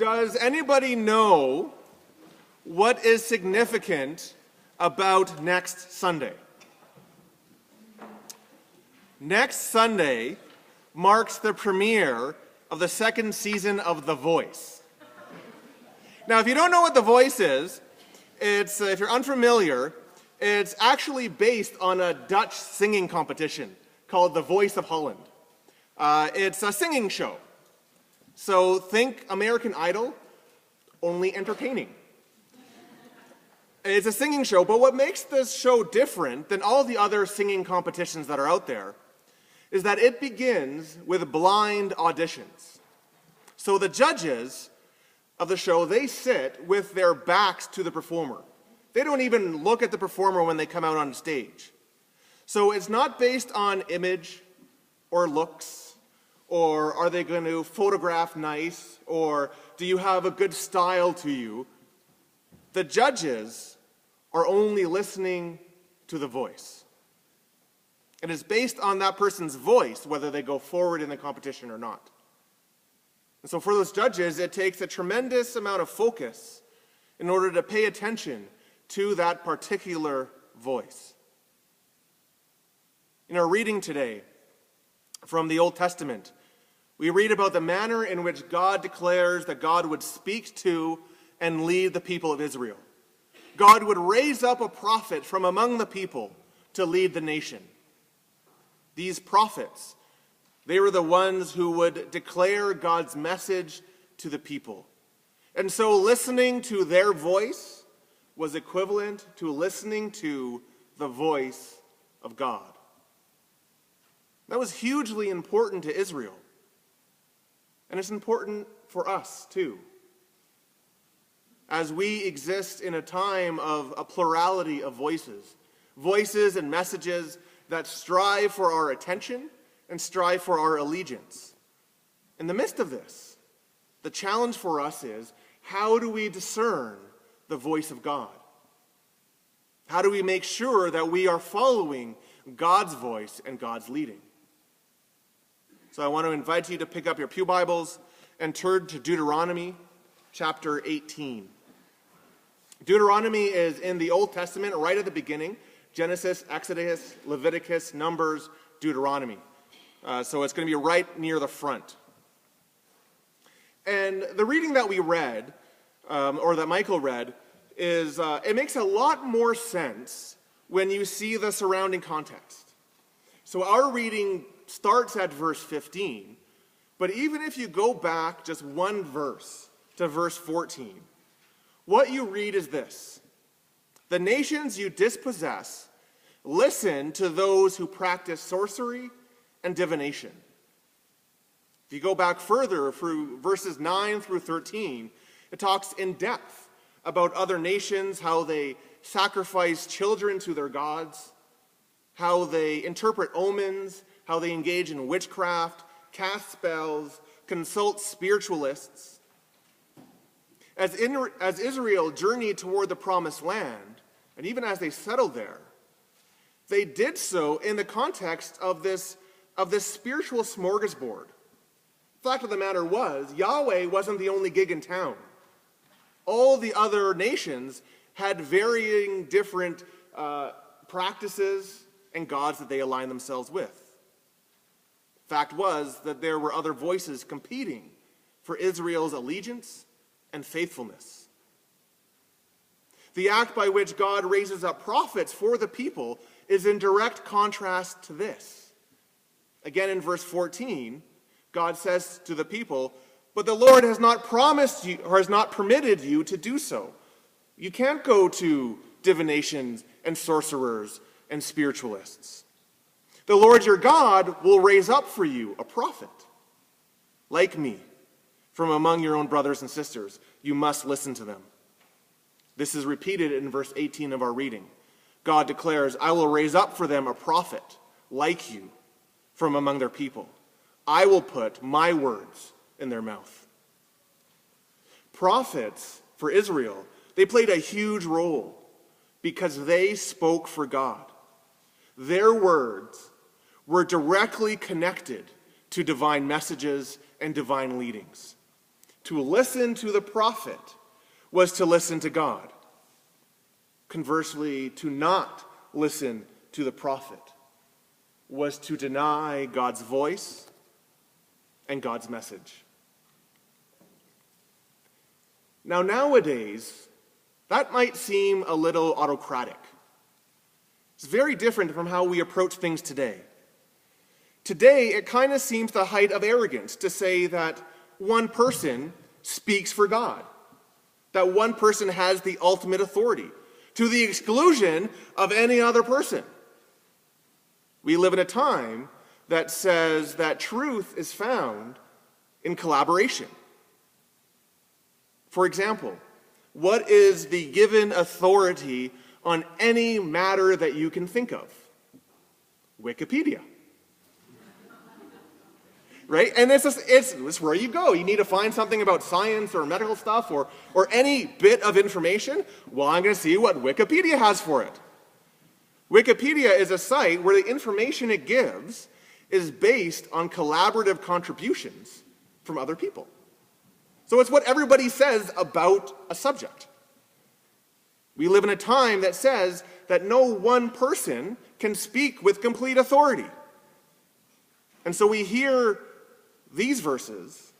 Does anybody know what is significant about next Sunday? Next Sunday marks the premiere of the second season of The Voice. Now, if you don't know what The Voice is, if you're unfamiliar, it's actually based on a Dutch singing competition called The Voice of Holland. It's a singing show. So think American Idol, only entertaining. It's a singing show, but what makes this show different than all the other singing competitions that are out there is that it begins with blind auditions. So the judges of the show, they sit with their backs to the performer. They don't even look at the performer when they come out on stage. So it's not based on image or looks, or are they going to photograph nice, or do you have a good style to you? The judges are only listening to the voice. And it's based on that person's voice whether they go forward in the competition or not. And so for those judges, it takes a tremendous amount of focus in order to pay attention to that particular voice. In our reading today from the Old Testament, we read about the manner in which God declares that God would speak to and lead the people of Israel. God would raise up a prophet from among the people to lead the nation. These prophets, they were the ones who would declare God's message to the people. And so listening to their voice was equivalent to listening to the voice of God. That was hugely important to Israel. And it's important for us, too. As we exist in a time of a plurality of voices and messages that strive for our attention and strive for our allegiance. In the midst of this, the challenge for us is, how do we discern the voice of God? How do we make sure that we are following God's voice and God's leading? So I want to invite you to pick up your pew Bibles and turn to Deuteronomy chapter 18. Deuteronomy is in the Old Testament right at the beginning. Genesis, Exodus, Leviticus, Numbers, Deuteronomy. So it's going to be right near the front. And the reading that we read, or that Michael read, is it makes a lot more sense when you see the surrounding context. So our reading starts at verse 15, but even if you go back just one verse to verse 14, what you read is this: the nations you dispossess, listen to those who practice sorcery and divination. If you go back further through verses 9 through 13, it talks in depth about other nations, how they sacrifice children to their gods, how they interpret omens, how they engage in witchcraft, cast spells, consult spiritualists. As Israel journeyed toward the promised land, and even as they settled there, they did so in the context of this spiritual smorgasbord. The fact of the matter was, Yahweh wasn't the only gig in town. All the other nations had varying different practices and gods that they aligned themselves with. Fact was that there were other voices competing for Israel's allegiance and faithfulness. The act by which God raises up prophets for the people is in direct contrast to this. Again, in verse 14, God says to the people, "But the Lord has not promised you, or has not permitted you to do so. You can't go to divinations and sorcerers and spiritualists. The Lord your God will raise up for you a prophet, like me, from among your own brothers and sisters. You must listen to them." This is repeated in verse 18 of our reading. God declares, "I will raise up for them a prophet, like you, from among their people. I will put my words in their mouth." Prophets for Israel, they played a huge role because they spoke for God. Their words were directly connected to divine messages and divine leadings. To listen to the prophet was to listen to God. Conversely, to not listen to the prophet was to deny God's voice and God's message. Now, nowadays, that might seem a little autocratic. It's very different from how we approach things today. Today, it kind of seems the height of arrogance to say that one person speaks for God, that one person has the ultimate authority, to the exclusion of any other person. We live in a time that says that truth is found in collaboration. For example, what is the given authority on any matter that you can think of? Wikipedia. Right? And it's where you go. You need to find something about science or medical stuff or any bit of information. Well, I'm going to see what Wikipedia has for it. Wikipedia is a site where the information it gives is based on collaborative contributions from other people. So it's what everybody says about a subject. We live in a time that says that no one person can speak with complete authority. And so we hear these verses,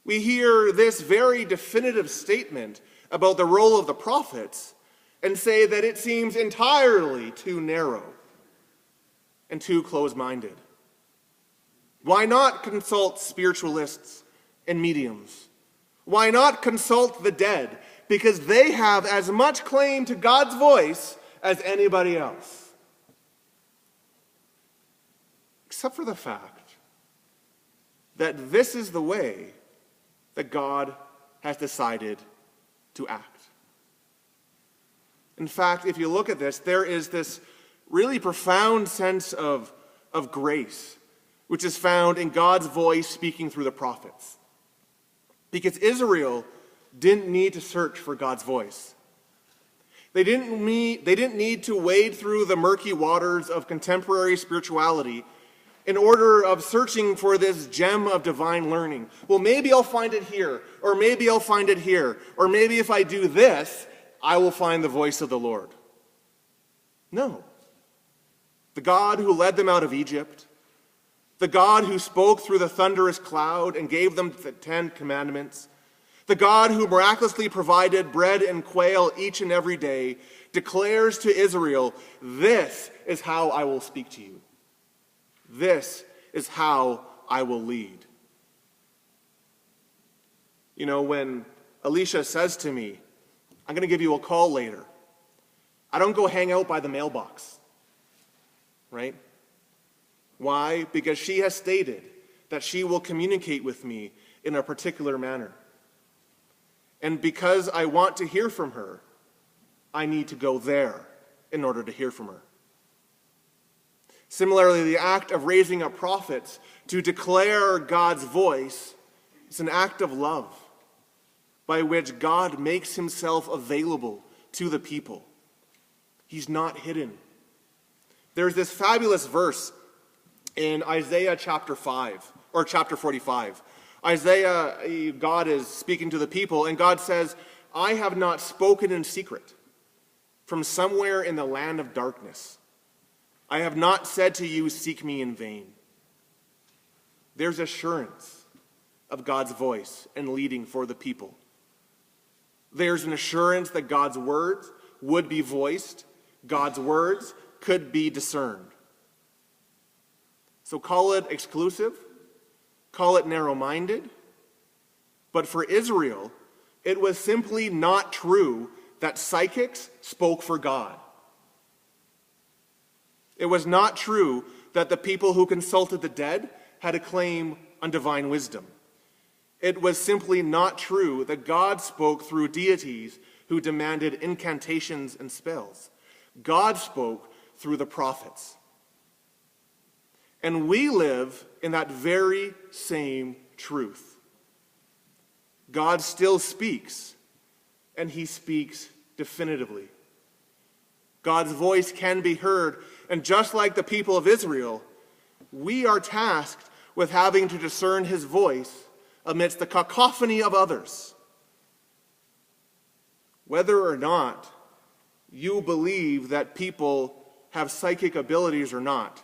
we hear this very definitive statement about the role of the prophets and say that it seems entirely too narrow and too close-minded. Why not consult spiritualists and mediums? Why not consult the dead? Because they have as much claim to God's voice as anybody else. Except for the fact that this is the way that God has decided to act. In fact, if you look at this, there is this really profound sense of grace, which is found in God's voice speaking through the prophets. Because Israel didn't need to search for God's voice. They didn't need to wade through the murky waters of contemporary spirituality in order of searching for this gem of divine learning. Well, maybe I'll find it here, or maybe I'll find it here, or maybe if I do this, I will find the voice of the Lord. No. The God who led them out of Egypt, the God who spoke through the thunderous cloud and gave them the 10 commandments, the God who miraculously provided bread and quail each and every day, declares to Israel, "This is how I will speak to you. This is how I will lead." You know, when Alicia says to me, "I'm going to give you a call later," I don't go hang out by the mailbox, right? Why? Because she has stated that she will communicate with me in a particular manner. And because I want to hear from her, I need to go there in order to hear from her. Similarly, the act of raising up prophets to declare God's voice is an act of love by which God makes himself available to the people. He's not hidden. There's this fabulous verse in Isaiah chapter 5, or chapter 45. Isaiah, God is speaking to the people, and God says, "I have not spoken in secret from somewhere in the land of darkness. I have not said to you, seek me in vain." There's assurance of God's voice and leading for the people. There's an assurance that God's words would be voiced, God's words could be discerned. So call it exclusive, call it narrow-minded, but for Israel, it was simply not true that psychics spoke for God. It was not true that the people who consulted the dead had a claim on divine wisdom. It was simply not true that God spoke through deities who demanded incantations and spells. God spoke through the prophets. And we live in that very same truth. God still speaks, and he speaks definitively. God's voice can be heard, and just like the people of Israel, we are tasked with having to discern his voice amidst the cacophony of others. Whether or not you believe that people have psychic abilities or not,